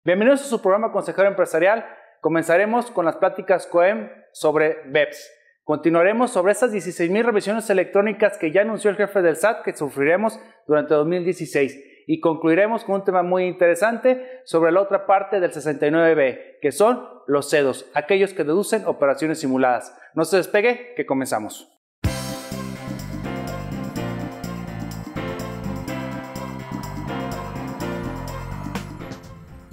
Bienvenidos a su programa Consejero Empresarial. Comenzaremos con las pláticas COEM sobre BEPS. Continuaremos sobre esas 16,000 revisiones electrónicas que ya anunció el jefe del SAT que sufriremos durante 2016. Y concluiremos con un tema muy interesante sobre la otra parte del 69B, que son los CEDOS, aquellos que deducen operaciones simuladas. No se despegue, que comenzamos.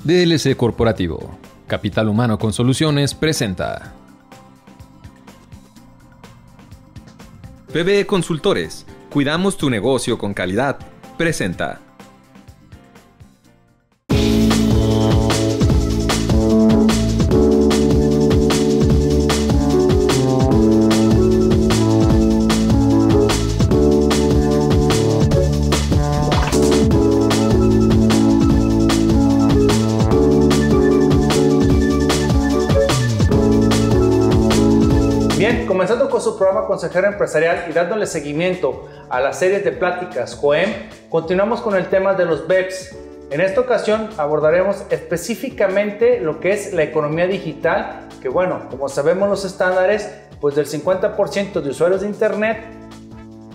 DLC Corporativo, Capital Humano con Soluciones presenta PBE Consultores, cuidamos tu negocio con calidad, presenta. Comenzando con su programa Consejero Empresarial y dándole seguimiento a las series de pláticas COEM, continuamos con el tema de los BEPS. En esta ocasión abordaremos específicamente lo que es la economía digital, que bueno, como sabemos los estándares, pues del 50% de usuarios de Internet,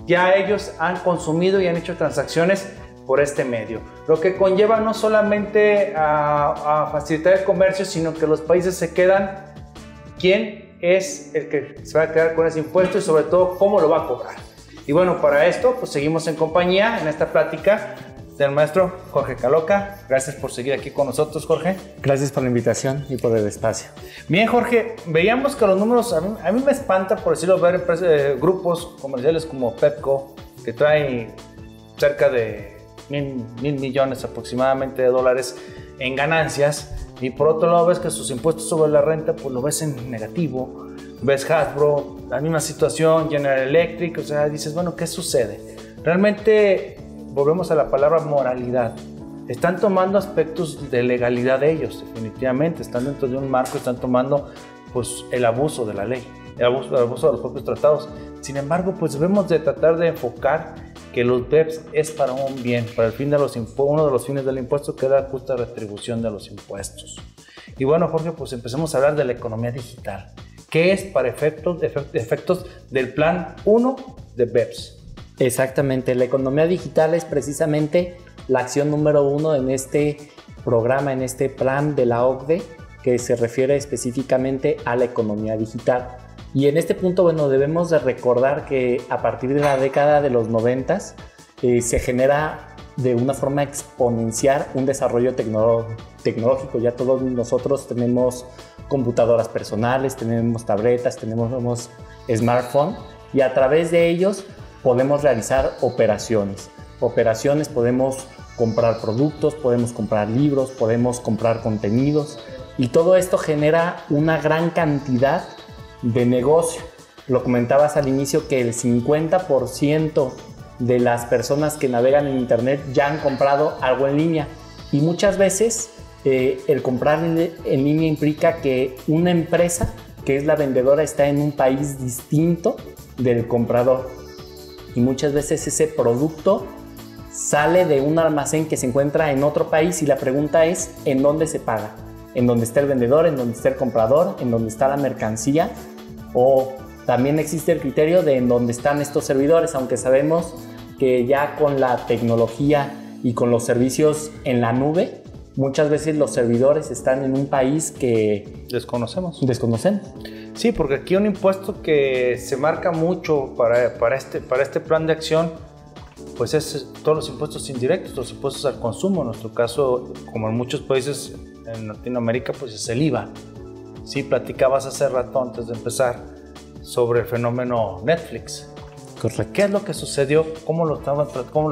ya ellos han consumido y han hecho transacciones por este medio. Lo que conlleva no solamente a facilitar el comercio, sino que los países se quedan quién es el que se va a quedar con ese impuesto y sobre todo cómo lo va a cobrar. Y bueno, para esto pues seguimos en compañía en esta plática del maestro Jorge Caloca. Gracias por seguir aquí con nosotros, Jorge. Gracias por la invitación y por el espacio. Bien, Jorge, veíamos que los números, a mí me espanta, por decirlo, ver grupos comerciales como Pepco, que trae cerca de mil millones aproximadamente de dólares en ganancias. Y por otro lado ves que sus impuestos sobre la renta pues lo ves en negativo. Ves Hasbro, la misma situación, General Electric, o sea, dices, bueno, ¿qué sucede? Realmente volvemos a la palabra moralidad. Están tomando aspectos de legalidad de ellos, definitivamente. Están dentro de un marco, están tomando pues el abuso de la ley, el abuso de los propios tratados. Sin embargo, pues debemos de tratar de enfocar que los BEPS es para un bien, para el fin de los uno de los fines del impuesto, que es la justa retribución de los impuestos. Y bueno, Jorge, pues empecemos a hablar de la economía digital. ¿Qué es para efectos del plan 1 de BEPS? Exactamente, la economía digital es precisamente la acción número 1 en este programa, en este plan de la OCDE, que se refiere específicamente a la economía digital. Y en este punto, bueno, debemos de recordar que a partir de la década de los 90 se genera de una forma exponencial un desarrollo tecnológico. Ya todos nosotros tenemos computadoras personales, tenemos tabletas, tenemos smartphone y a través de ellos podemos realizar operaciones. Podemos comprar productos, podemos comprar libros, podemos comprar contenidos y todo esto genera una gran cantidad de negocio. Lo comentabas al inicio que el 50% de las personas que navegan en Internet ya han comprado algo en línea y muchas veces el comprar en línea implica que una empresa que es la vendedora está en un país distinto del comprador y muchas veces ese producto sale de un almacén que se encuentra en otro país y la pregunta es ¿en dónde se paga? ¿En dónde está el vendedor? ¿En dónde está el comprador? ¿En dónde está la mercancía? O también existe el criterio de en dónde están estos servidores, aunque sabemos que ya con la tecnología y con los servicios en la nube, muchas veces los servidores están en un país que desconocemos. Sí, porque aquí un impuesto que se marca mucho para este plan de acción, pues es todos los impuestos indirectos, los impuestos al consumo. En nuestro caso, como en muchos países en Latinoamérica, pues es el IVA. Sí, platicabas hace rato antes de empezar sobre el fenómeno Netflix. Correcto. ¿Qué es lo que sucedió? ¿Cómo lo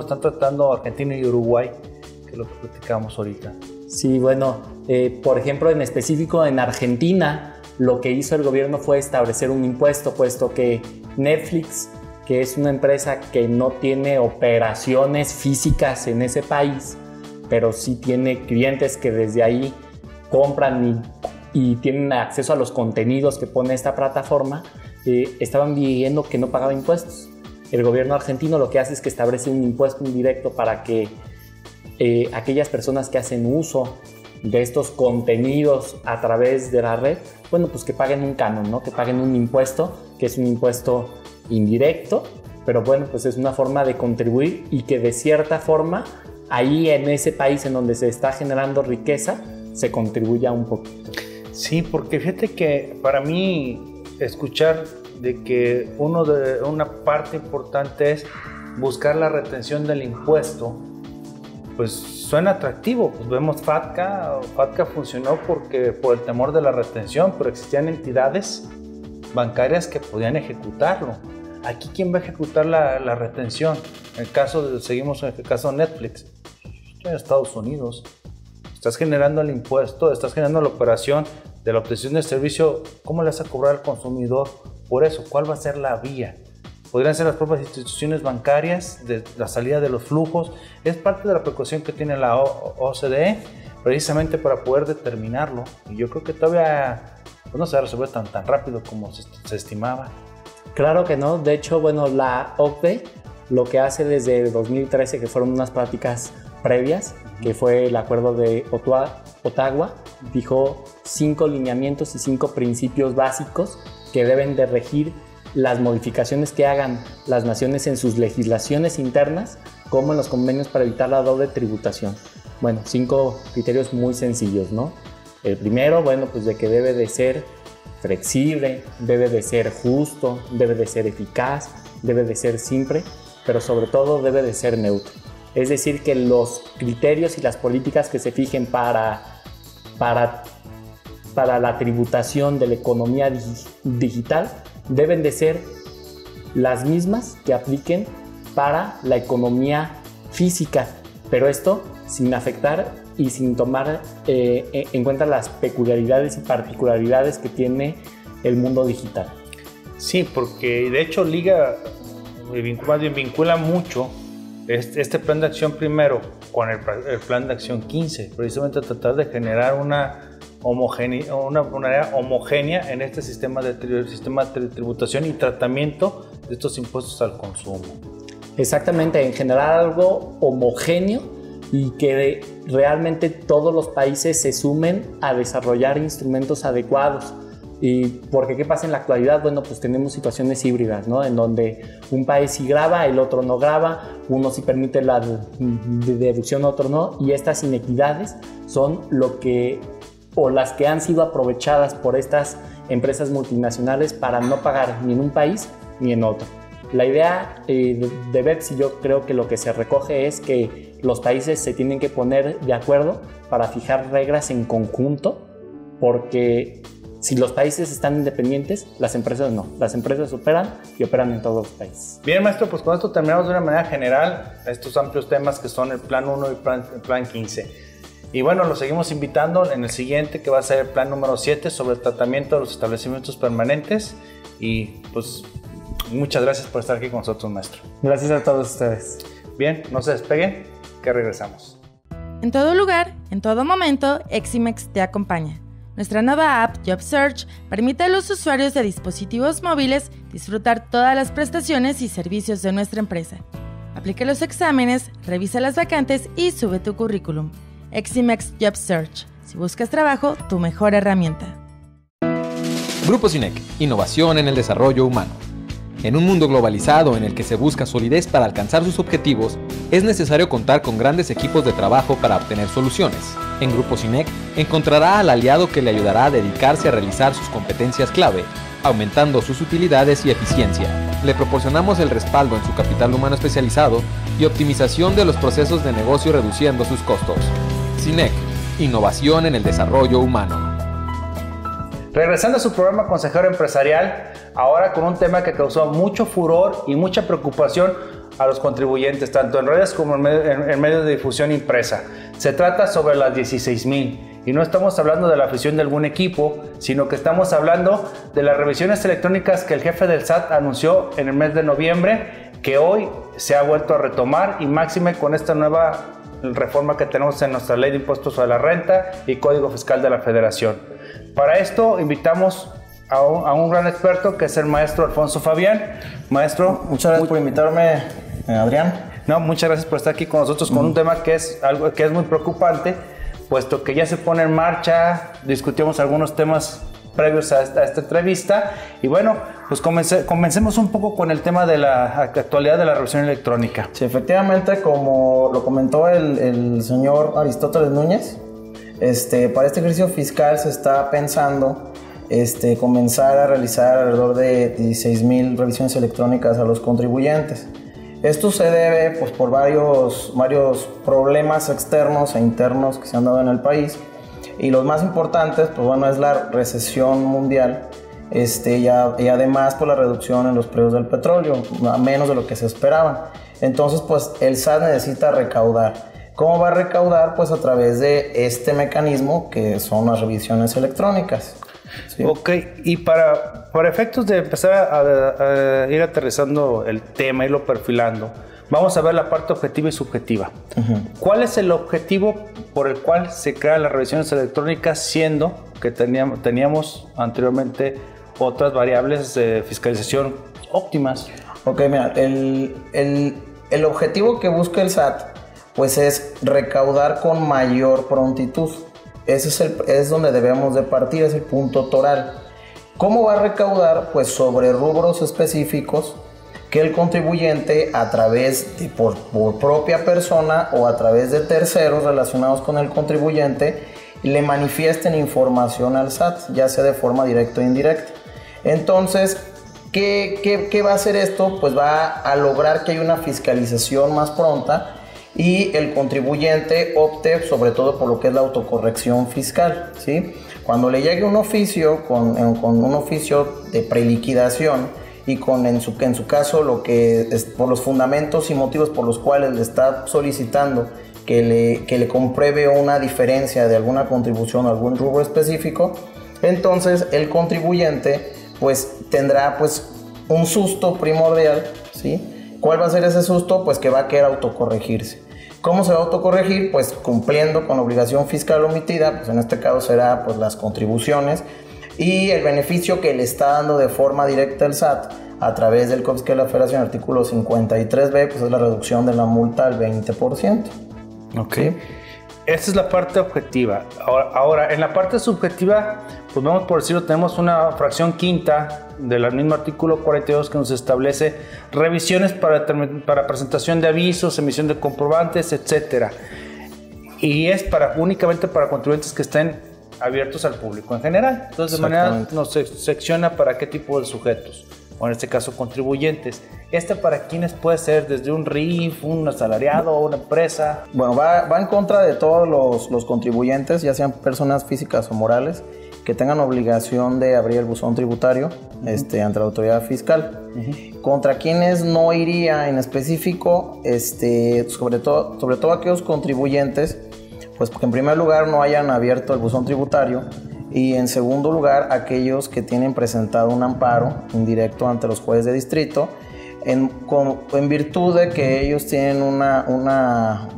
están tratando Argentina y Uruguay? Que es lo que platicamos ahorita. Sí, bueno, por ejemplo, en específico en Argentina, lo que hizo el gobierno fue establecer un impuesto, puesto que Netflix, que es una empresa que no tiene operaciones físicas en ese país, pero sí tiene clientes que desde ahí compran y tienen acceso a los contenidos que pone esta plataforma, estaban viendo que no pagaba impuestos. El gobierno argentino lo que hace es que establece un impuesto indirecto para que aquellas personas que hacen uso de estos contenidos a través de la red, bueno, pues que paguen un canon, ¿no? Que paguen un impuesto, que es un impuesto indirecto, pero bueno, pues es una forma de contribuir y que de cierta forma ahí en ese país en donde se está generando riqueza se contribuya un poquito. Sí, porque fíjate que para mí escuchar de que una parte importante es buscar la retención del impuesto, pues suena atractivo. Pues vemos FATCA funcionó por el temor de la retención, pero existían entidades bancarias que podían ejecutarlo. Aquí, ¿quién va a ejecutar la retención? Seguimos en el caso de Netflix. En Estados Unidos estás generando el impuesto, estás generando la operación de la obtención del servicio. ¿Cómo le vas a cobrar al consumidor por eso? ¿Cuál va a ser la vía? Podrían ser las propias instituciones bancarias, de la salida de los flujos. Es parte de la precaución que tiene la OCDE precisamente para poder determinarlo, y yo creo que todavía pues, no se va a resolver tan rápido como se estimaba. Claro que no. De hecho, bueno, la OCDE lo que hace desde 2013, que fueron unas prácticas previas, que fue el acuerdo de Ottawa, dijo 5 lineamientos y 5 principios básicos que deben de regir las modificaciones que hagan las naciones en sus legislaciones internas, como en los convenios para evitar la doble tributación. Bueno, 5 criterios muy sencillos, ¿no? El primero, bueno, pues de que debe de ser flexible, debe de ser justo, debe de ser eficaz, debe de ser simple, pero sobre todo debe de ser neutro. Es decir, que los criterios y las políticas que se fijen para la tributación de la economía digital deben de ser las mismas que apliquen para la economía física, pero esto sin afectar y sin tomar en cuenta las peculiaridades y particularidades que tiene el mundo digital. Sí, porque de hecho vincula mucho este plan de acción primero con el plan de acción 15, precisamente tratar de generar una manera homogénea en este sistema de tributación y tratamiento de estos impuestos al consumo. Exactamente, en generar algo homogéneo y que realmente todos los países se sumen a desarrollar instrumentos adecuados. Y porque ¿qué pasa en la actualidad? Bueno, pues tenemos situaciones híbridas, ¿no? En donde un país sí graba, el otro no graba, uno sí permite la deducción, otro no, y estas inequidades son las que han sido aprovechadas por estas empresas multinacionales para no pagar ni en un país ni en otro. La idea de BEPS, y yo creo que lo que se recoge es que los países se tienen que poner de acuerdo para fijar reglas en conjunto, porque si los países están independientes, las empresas no. Las empresas operan y operan en todos los países. Bien, maestro, pues con esto terminamos de una manera general estos amplios temas que son el plan 1 y el plan 15. Y bueno, los seguimos invitando en el siguiente, que va a ser el plan número 7 sobre el tratamiento de los establecimientos permanentes. Y pues muchas gracias por estar aquí con nosotros, maestro. Gracias a todos ustedes. Bien, no se despeguen, que regresamos. En todo lugar, en todo momento, Eximex te acompaña. Nuestra nueva app JobSearch permite a los usuarios de dispositivos móviles disfrutar todas las prestaciones y servicios de nuestra empresa. Aplica los exámenes, revisa las vacantes y sube tu currículum. Eximex JobSearch. Si buscas trabajo, tu mejor herramienta. Grupo SINEC, innovación en el desarrollo humano. En un mundo globalizado en el que se busca solidez para alcanzar sus objetivos, es necesario contar con grandes equipos de trabajo para obtener soluciones. En Grupo SINEC encontrará al aliado que le ayudará a dedicarse a realizar sus competencias clave, aumentando sus utilidades y eficiencia. Le proporcionamos el respaldo en su capital humano especializado y optimización de los procesos de negocio reduciendo sus costos. SINEC, innovación en el desarrollo humano. Regresando a su programa Consejero Empresarial, ahora con un tema que causó mucho furor y mucha preocupación a los contribuyentes, tanto en redes como en medios de difusión impresa. Se trata sobre las 16,000. Y no estamos hablando de la afición de algún equipo, sino que estamos hablando de las revisiones electrónicas que el jefe del SAT anunció en el mes de noviembre, que hoy se ha vuelto a retomar, y máxime con esta nueva reforma que tenemos en nuestra Ley de Impuestos a la Renta y Código Fiscal de la Federación. Para esto invitamos a un gran experto, que es el maestro Alfonso Fabián. Maestro, muchas gracias por invitarme, Adrián. No, muchas gracias por estar aquí con nosotros con un tema que es algo que es muy preocupante, puesto que ya se pone en marcha, discutimos algunos temas previos a esta entrevista y bueno, pues comencemos un poco con el tema de la actualidad de la revisión electrónica. Sí, efectivamente, como lo comentó el señor Aristóteles Núñez, para este ejercicio fiscal se está pensando comenzar a realizar alrededor de 16,000 revisiones electrónicas a los contribuyentes. Esto se debe pues, por varios problemas externos e internos que se han dado en el país. Y los más importantes, pues bueno, es la recesión mundial y además por la reducción en los precios del petróleo, a menos de lo que se esperaban. Entonces, pues el SAT necesita recaudar. ¿Cómo va a recaudar? Pues a través de este mecanismo que son las revisiones electrónicas. ¿Sí? Ok, y para efectos de empezar a ir aterrizando el tema, irlo perfilando, vamos a ver la parte objetiva y subjetiva. ¿Cuál es el objetivo por el cual se crean las revisiones electrónicas, siendo que teníamos anteriormente otras variables de fiscalización óptimas? Ok, mira, el objetivo que busca el SAT pues es recaudar con mayor prontitud. Ese es donde debemos de partir, es el punto toral. ¿Cómo va a recaudar? Pues sobre rubros específicos que el contribuyente a través de por propia persona o a través de terceros relacionados con el contribuyente le manifiesten información al SAT, ya sea de forma directa o indirecta. Entonces, ¿qué va a hacer esto? Pues va a lograr que haya una fiscalización más pronta y el contribuyente opte sobre todo por lo que es la autocorrección fiscal, ¿sí? Cuando le llegue un oficio con un oficio de preliquidación y en su caso lo que es por los fundamentos y motivos por los cuales le está solicitando que le compruebe una diferencia de alguna contribución o algún rubro específico, entonces el contribuyente pues tendrá pues un susto primordial, ¿sí? ¿Cuál va a ser ese susto? Pues que va a querer autocorregirse. ¿Cómo se va a autocorregir? Pues cumpliendo con la obligación fiscal omitida, pues en este caso será pues las contribuciones y el beneficio que le está dando de forma directa el SAT a través del Código Fiscal de la Federación, artículo 53B, pues es la reducción de la multa al 20%. Ok. ¿Sí? Esta es la parte objetiva. Ahora, en la parte subjetiva, pues vamos por decirlo, tenemos una fracción quinta del mismo artículo 42 que nos establece revisiones para presentación de avisos, emisión de comprobantes, etc. Y es únicamente para contribuyentes que estén abiertos al público en general. Entonces, de manera nos secciona para qué tipo de sujetos, o en este caso contribuyentes. ¿Para quiénes puede ser? ¿Desde un RIF, un asalariado o una empresa? Bueno, va en contra de todos los contribuyentes, ya sean personas físicas o morales, que tengan obligación de abrir el buzón tributario ante la autoridad fiscal. Contra quienes no iría en específico, sobre todo aquellos contribuyentes, pues porque en primer lugar no hayan abierto el buzón tributario, y en segundo lugar aquellos que tienen presentado un amparo indirecto ante los jueces de distrito en virtud de que ellos tienen una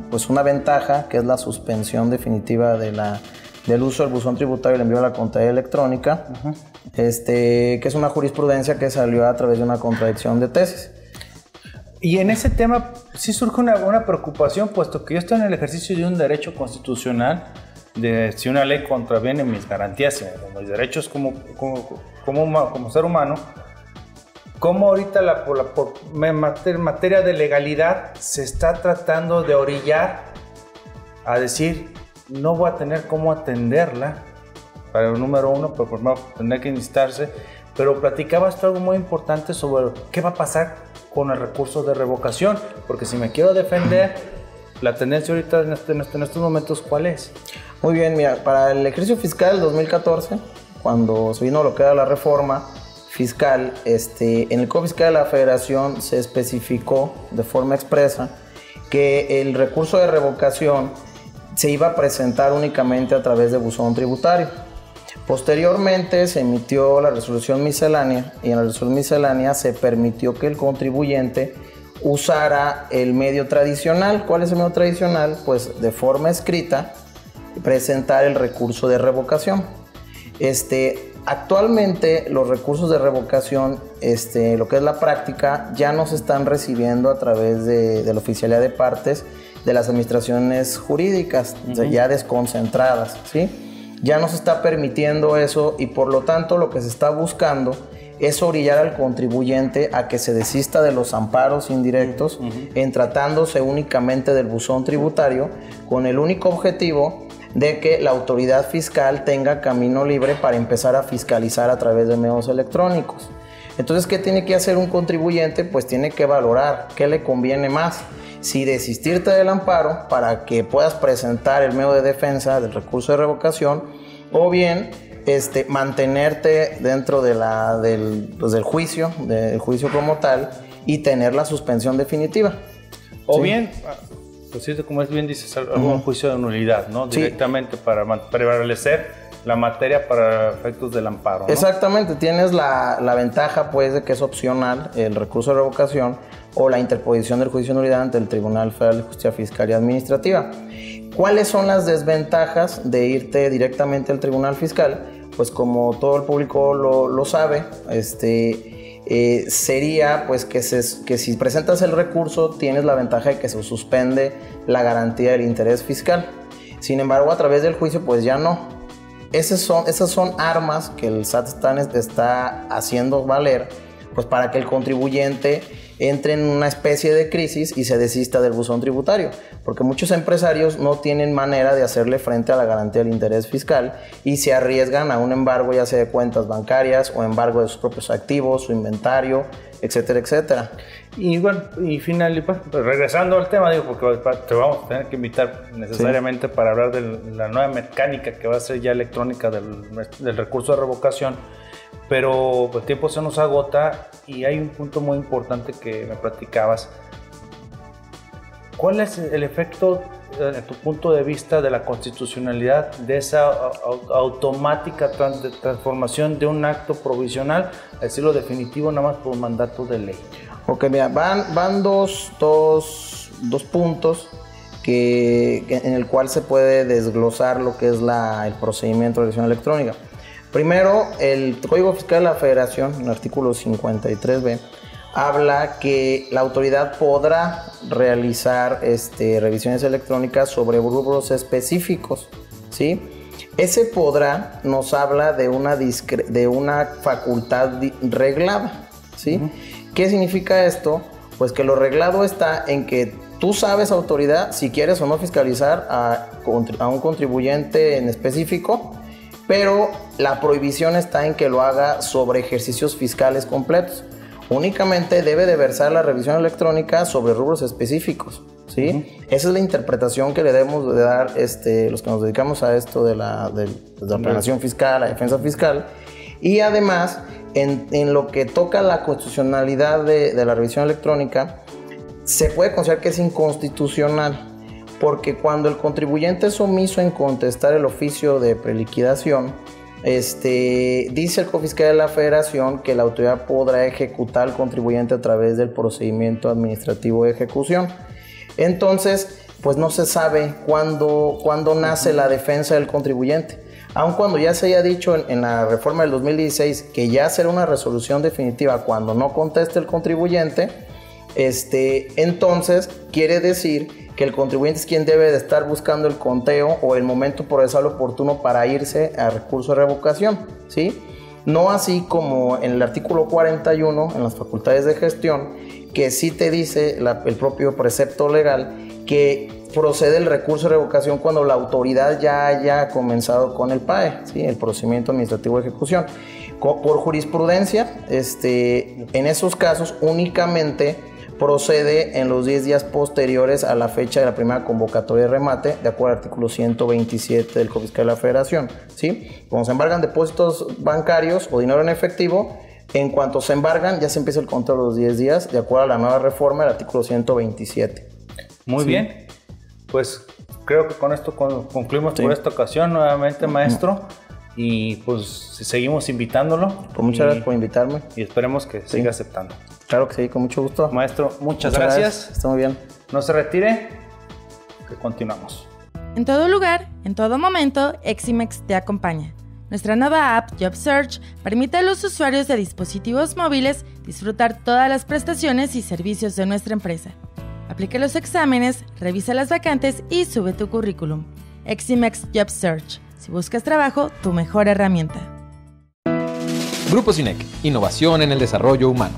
ventaja, que es la suspensión definitiva del uso del buzón tributario y el envío a la contabilidad electrónica, que es una jurisprudencia que salió a través de una contradicción de tesis. Y en ese tema sí surge una preocupación, puesto que yo estoy en el ejercicio de un derecho constitucional, de si una ley contraviene mis garantías o mis derechos como ser humano, cómo ahorita en materia de legalidad se está tratando de orillar a decir no voy a tener cómo atenderla, para el número uno, pero por más tendrá que instarse. Pero platicabas algo muy importante sobre qué va a pasar con el recurso de revocación, porque si me quiero defender, la tendencia ahorita en estos momentos, ¿cuál es? Muy bien, mira, para el ejercicio fiscal 2014, cuando se vino lo que era la reforma fiscal, en el Código Fiscal de la Federación se especificó de forma expresa que el recurso de revocación se iba a presentar únicamente a través de buzón tributario. Posteriormente se emitió la resolución miscelánea y en la resolución miscelánea se permitió que el contribuyente usara el medio tradicional. ¿Cuál es el medio tradicional? Pues de forma escrita presentar el recurso de revocación. Actualmente los recursos de revocación, lo que es la práctica, ya no se están recibiendo a través de la oficialidad de partes de las administraciones jurídicas, o sea, ya desconcentradas, ¿sí? Ya no se está permitiendo eso y por lo tanto lo que se está buscando es orillar al contribuyente a que se desista de los amparos indirectos en tratándose únicamente del buzón tributario, con el único objetivo de que la autoridad fiscal tenga camino libre para empezar a fiscalizar a través de medios electrónicos. Entonces, ¿qué tiene que hacer un contribuyente? Pues tiene que valorar qué le conviene más. Si desistirte del amparo para que puedas presentar el medio de defensa del recurso de revocación, o bien mantenerte dentro de del juicio como tal y tener la suspensión definitiva. O bien, pues como es bien dices, algún juicio de nulidad, ¿no? Directamente para prevalecer la materia para efectos del amparo, ¿no? Exactamente, tienes la ventaja pues de que es opcional el recurso de revocación o la interposición del juicio de nulidad ante el Tribunal Federal de Justicia Fiscal y Administrativa. ¿Cuáles son las desventajas de irte directamente al Tribunal Fiscal? Pues como todo el público lo sabe, sería pues que si presentas el recurso tienes la ventaja de que se suspende la garantía del interés fiscal. Sin embargo, a través del juicio pues ya no. Esas son armas que el SAT está haciendo valer pues para que el contribuyente entre en una especie de crisis y se desista del buzón tributario, porque muchos empresarios no tienen manera de hacerle frente a la garantía del interés fiscal y se arriesgan a un embargo ya sea de cuentas bancarias o embargo de sus propios activos, su inventario, etcétera, etcétera. Y bueno, regresando al tema, digo, porque te vamos a tener que invitar necesariamente para hablar de la nueva mecánica que va a ser ya electrónica del recurso de revocación, pero el tiempo se nos agota y hay un punto muy importante que me platicabas. ¿Cuál es el efecto, desde tu punto de vista, de la constitucionalidad de esa automática transformación de un acto provisional a decirlo definitivo nada más por mandato de ley? Ok, mira, van dos puntos en el cual se puede desglosar lo que es el procedimiento de elección electrónica. Primero, el Código Fiscal de la Federación, en el artículo 53b, habla que la autoridad podrá realizar revisiones electrónicas sobre rubros específicos, ¿sí? Ese podrá nos habla de una facultad reglada, ¿sí? ¿Qué significa esto? Pues que lo reglado está en que tú sabes, autoridad, si quieres o no fiscalizar a un contribuyente en específico, pero la prohibición está en que lo haga sobre ejercicios fiscales completos. Únicamente debe de versar la revisión electrónica sobre rubros específicos, ¿sí? Esa es la interpretación que le debemos de dar los que nos dedicamos a esto de la planeación fiscal, la defensa fiscal. Y además, en lo que toca la constitucionalidad de la revisión electrónica, se puede considerar que es inconstitucional, porque cuando el contribuyente es omiso en contestar el oficio de preliquidación, dice el Código Fiscal de la Federación que la autoridad podrá ejecutar al contribuyente a través del procedimiento administrativo de ejecución. Entonces, pues no se sabe cuándo nace la defensa del contribuyente. Aun cuando ya se haya dicho en la reforma del 2016 que ya será una resolución definitiva cuando no conteste el contribuyente, entonces quiere decir que el contribuyente es quien debe de estar buscando el conteo o el momento procesal oportuno para irse a recurso de revocación, ¿sí? No así como en el artículo 41, en las facultades de gestión, que sí te dice el propio precepto legal que procede el recurso de revocación cuando la autoridad ya haya comenzado con el PAE, ¿sí? El procedimiento administrativo de ejecución. Por jurisprudencia, en esos casos únicamente procede en los 10 días posteriores a la fecha de la primera convocatoria de remate, de acuerdo al artículo 127 del Código Fiscal de la Federación, ¿sí? Cuando se embargan depósitos bancarios o dinero en efectivo, en cuanto se embargan, ya se empieza el conteo de los 10 días, de acuerdo a la nueva reforma del artículo 127. Muy bien, pues creo que con esto concluimos por esta ocasión nuevamente, maestro, y pues seguimos invitándolo. Pues muchas gracias por invitarme. Y esperemos que siga aceptando. Claro que sí, con mucho gusto. Maestro, muchas gracias. Está muy bien. No se retire, que continuamos. En todo lugar, en todo momento, Eximex te acompaña. Nuestra nueva app JobSearch permite a los usuarios de dispositivos móviles disfrutar todas las prestaciones y servicios de nuestra empresa. Aplica los exámenes, revisa las vacantes y sube tu currículum. Eximex Job Search. Si buscas trabajo, tu mejor herramienta. Grupo SINEC, innovación en el desarrollo humano.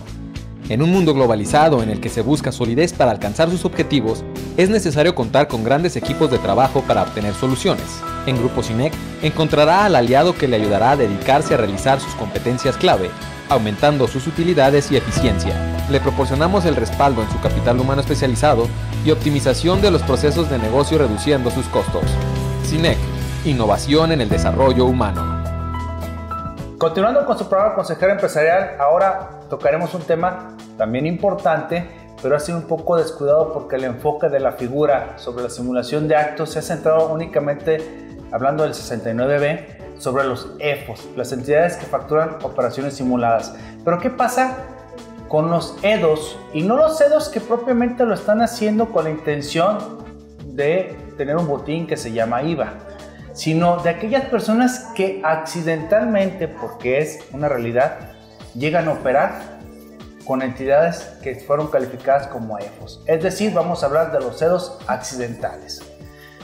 En un mundo globalizado en el que se busca solidez para alcanzar sus objetivos, es necesario contar con grandes equipos de trabajo para obtener soluciones. En Grupo SINEC encontrará al aliado que le ayudará a dedicarse a realizar sus competencias clave, aumentando sus utilidades y eficiencia. Le proporcionamos el respaldo en su capital humano especializado y optimización de los procesos de negocio reduciendo sus costos. SINEC, innovación en el desarrollo humano. Continuando con su programa Consejero Empresarial, ahora tocaremos un tema también importante, pero ha sido un poco descuidado porque el enfoque de la figura sobre la simulación de actos se ha centrado únicamente, hablando del 69B, sobre los EFOS, las entidades que facturan operaciones simuladas. Pero ¿qué pasa con los EDOS? Y no los EDOS que propiamente lo están haciendo con la intención de tener un botín que se llama IVA, sino de aquellas personas que accidentalmente, porque es una realidad, llegan a operar con entidades que fueron calificadas como EFOS. Es decir, vamos a hablar de los EDOS accidentales.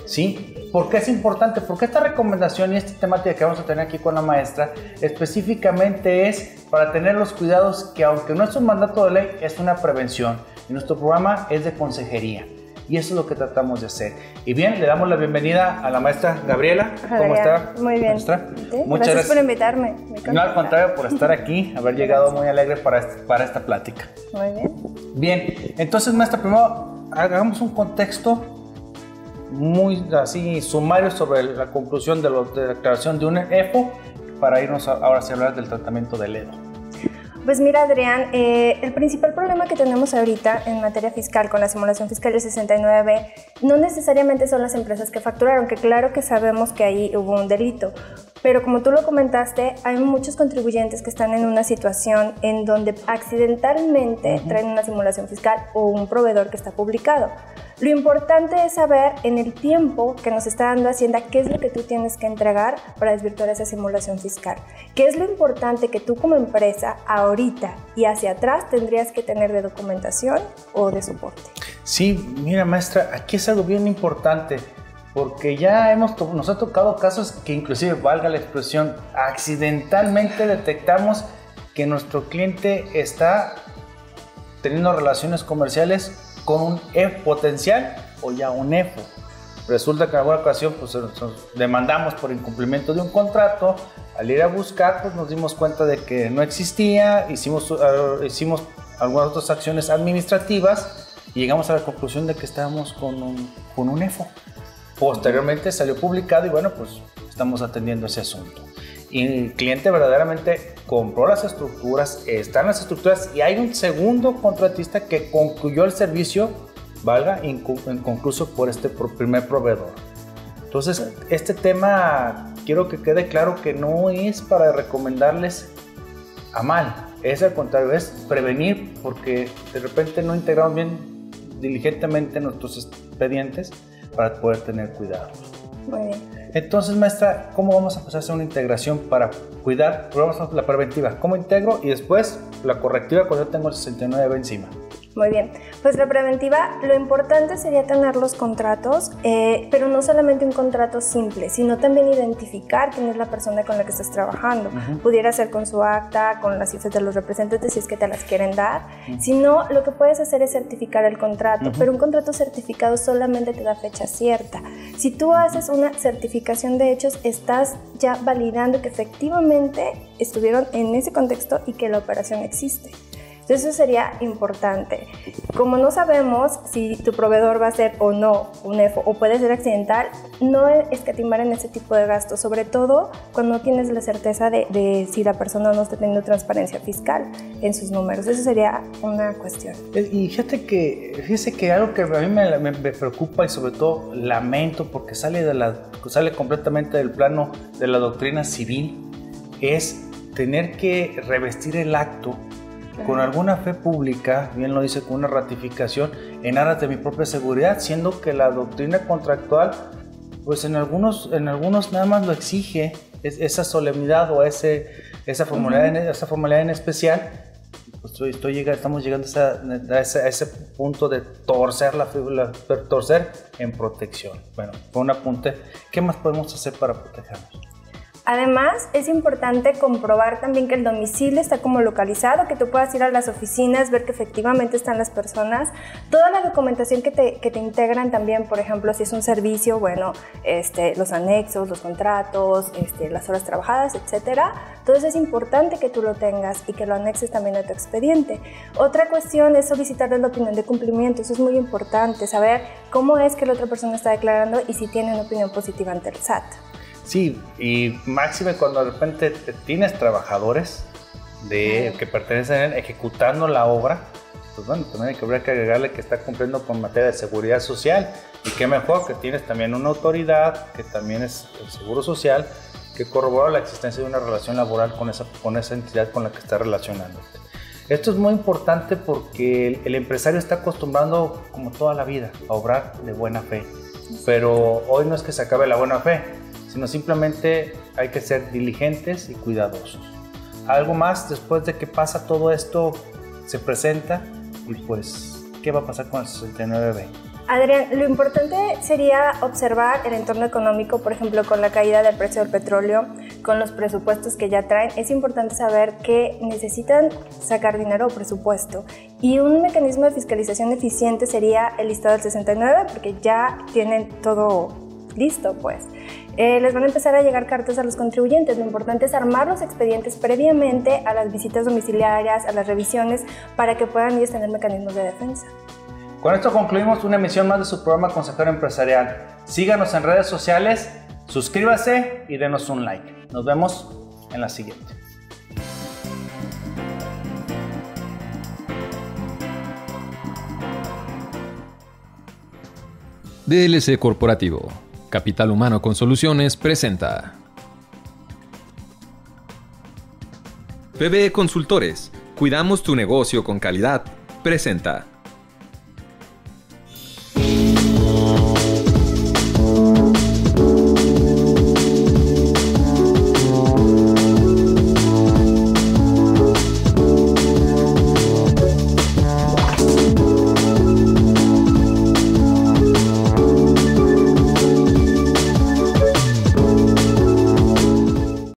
¿Sí? ¿Por qué es importante? Porque esta recomendación y esta temática que vamos a tener aquí con la maestra específicamente es para tener los cuidados que, aunque no es un mandato de ley, es una prevención. Y nuestro programa es de consejería. Y eso es lo que tratamos de hacer. Y bien, le damos la bienvenida a la maestra Gabriela. ¿Cómo está? Muy bien. Maestra? ¿Sí? Muchas gracias por invitarme. No, al contrario, por estar aquí, haber llegado muy alegre para esta plática. Muy bien. Bien, entonces, maestra, primero hagamos un contexto muy así sumario sobre la conclusión de la declaración de un EFO para irnos ahora a hablar del tratamiento del EDO. Pues mira, Adrián, el principal problema que tenemos ahorita en materia fiscal con la simulación fiscal del 69B no necesariamente son las empresas que facturaron, que claro que sabemos que ahí hubo un delito, pero como tú lo comentaste, hay muchos contribuyentes que están en una situación en donde accidentalmente traen una simulación fiscal o un proveedor que está publicado. Lo importante es saber en el tiempo que nos está dando Hacienda qué es lo que tú tienes que entregar para desvirtuar esa simulación fiscal. ¿Qué es lo importante que tú como empresa ahorita y hacia atrás tendrías que tener de documentación o de soporte? Sí, mira maestra, aquí es algo bien importante porque ya nos ha tocado casos que inclusive, valga la expresión, accidentalmente detectamos que nuestro cliente está teniendo relaciones comerciales con un EFO potencial o ya un EFO. Resulta que en alguna ocasión pues, nos demandamos por incumplimiento de un contrato. Al ir a buscar, pues nos dimos cuenta de que no existía, hicimos algunas otras acciones administrativas y llegamos a la conclusión de que estábamos con un EFO. Posteriormente salió publicado y bueno, pues estamos atendiendo ese asunto. Y el cliente verdaderamente compró las estructuras, están las estructuras y hay un segundo contratista que concluyó el servicio, valga, inconcluso por este primer proveedor. Entonces, este tema quiero que quede claro que no es para recomendarles a mal, es al contrario, es prevenir porque de repente no integramos bien diligentemente nuestros expedientes para poder tener cuidado. Muy bien. Entonces, maestra, ¿cómo vamos a empezar a hacer una integración para cuidar? Vamos a la preventiva, ¿cómo integro? Y después la correctiva cuando yo tengo el 69B encima. Muy bien, pues la preventiva, lo importante sería tener los contratos, pero no solamente un contrato simple, sino también identificar quién es la persona con la que estás trabajando. Pudiera ser con su acta, con las cifras de los representantes si es que te las quieren dar. Si no, lo que puedes hacer es certificar el contrato, pero un contrato certificado solamente te da fecha cierta. Si tú haces una certificación de hechos, estás ya validando que efectivamente estuvieron en ese contexto y que la operación existe. Entonces eso sería importante. Como no sabemos si tu proveedor va a ser o no un EFO o puede ser accidental, no escatimar en ese tipo de gastos, sobre todo cuando no tienes la certeza de si la persona no está teniendo transparencia fiscal en sus números. Eso sería una cuestión. Y fíjese que algo que a mí me preocupa y sobre todo lamento porque sale completamente del plano de la doctrina civil es tener que revestir el acto con alguna fe pública, bien lo dice, con una ratificación en aras de mi propia seguridad, siendo que la doctrina contractual, pues en algunos nada más lo exige, esa solemnidad o esa formalidad en especial, pues estamos llegando a ese punto de torcer torcer en protección. Bueno, fue un apunte. ¿Qué más podemos hacer para protegernos? Además, es importante comprobar también que el domicilio está como localizado, que tú puedas ir a las oficinas, ver que efectivamente están las personas. Toda la documentación que te integran también, por ejemplo, si es un servicio, bueno, los anexos, los contratos, las horas trabajadas, etcétera. Todo eso es importante que tú lo tengas y que lo anexes también a tu expediente. Otra cuestión es solicitarle la opinión de cumplimiento. Eso es muy importante, saber cómo es que la otra persona está declarando y si tiene una opinión positiva ante el SAT. Sí, y máxime cuando de repente tienes trabajadores que pertenecen ejecutando la obra, pues bueno, también hay que agregarle que está cumpliendo con materia de seguridad social, y qué mejor que tienes también una autoridad, que también es el Seguro Social, que corrobora la existencia de una relación laboral con esa entidad con la que está relacionándote. Esto es muy importante porque el empresario está acostumbrado, como toda la vida, a obrar de buena fe, pero hoy no es que se acabe la buena fe, sino simplemente hay que ser diligentes y cuidadosos. Algo más, después de que pasa todo esto, se presenta y pues, ¿qué va a pasar con el 69B? Adrián, lo importante sería observar el entorno económico, por ejemplo, con la caída del precio del petróleo, con los presupuestos que ya traen. Es importante saber que necesitan sacar dinero o presupuesto. Y un mecanismo de fiscalización eficiente sería el listado del 69, porque ya tienen todo listo, pues. Les van a empezar a llegar cartas a los contribuyentes. Lo importante es armar los expedientes previamente a las visitas domiciliarias, a las revisiones, para que puedan ellos tener mecanismos de defensa. Con esto concluimos una emisión más de su programa Consejero Empresarial. Síganos en redes sociales, suscríbase y denos un like. Nos vemos en la siguiente. DLC Corporativo, Capital Humano con Soluciones presenta PBE Consultores, cuidamos tu negocio con calidad, presenta